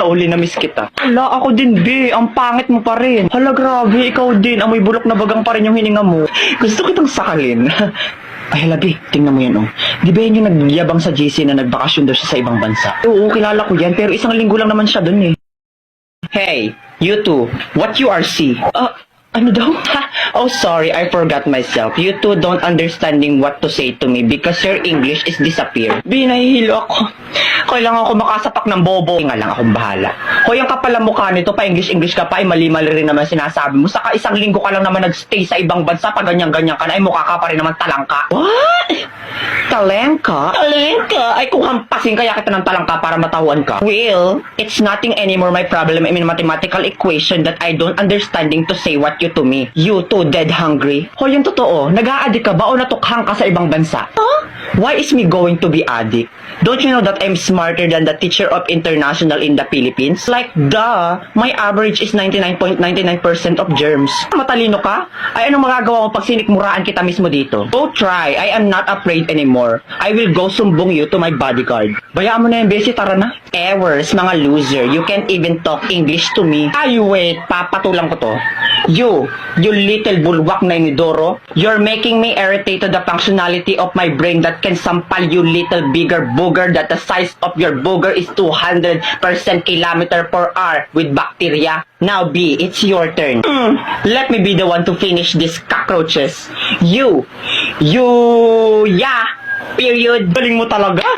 Uli na miss kita. Hala, ako din, be. Ang pangit mo pa rin. Hala, grabe. Ikaw din. Amoy bulok na bagang pa rin yung hininga mo. Gusto kitang sakalin. Ay, hala, be. Tingnan mo yan, oh. Di ba yan yung nagyabang sa JC na nagbakasyon daw siya sa ibang bansa? Oo, kilala ko yan. Pero isang linggo lang naman siya dun, eh. Hey, you two. What you are see? Ano daw? Oh, sorry, I forgot myself. You two don't understanding what to say to me because your English is disappear. Binahihilo ako. Kailangan ako makasapak ng bobo. Nga lang akong bahala. Hoy, ang kapal ang mukha nito, pa English ka pa, ay mali-mali rin naman sinasabi mo. Saka isang linggo ka lang naman nagstay sa ibang bansa, pa ganyan-ganyan ka na, ay mukha ka pa rin naman talangka. What? Talengka? Talengka? Ay kung hampasin kaya kita ng talangka para matauhan ka. Well, it's nothing anymore my problem in mathematical equation that I don't understanding to say what you to me. You too dead hungry. Hoy, yung totoo, nag-a-addict ka ba o natukhang ka sa ibang bansa? Huh? Why is me going to be addict? Don't you know that I'm smarter than the teacher of international in the Philippines? Like, duh, my average is 99.99% of germs. Matalino ka? Ay, anong magagawa mo pag sinikmuraan kita mismo dito? Go try, I am not afraid anymore. I will go sumbong you to my bodyguard. Bayaan mo na yung besi, tara na. Ewers, mga loser, you can't even talk English to me. Ay, wait, papatulang ko to. You little bulwak na inidoro, you're making me irritate to the functionality of my brain that can sampal you little bigger booger that the size of your booger is 200% kilometer per hour with bacteria. Now B, it's your turn. Let me be the one to finish these cockroaches. Yeah, period. Galing mo talaga.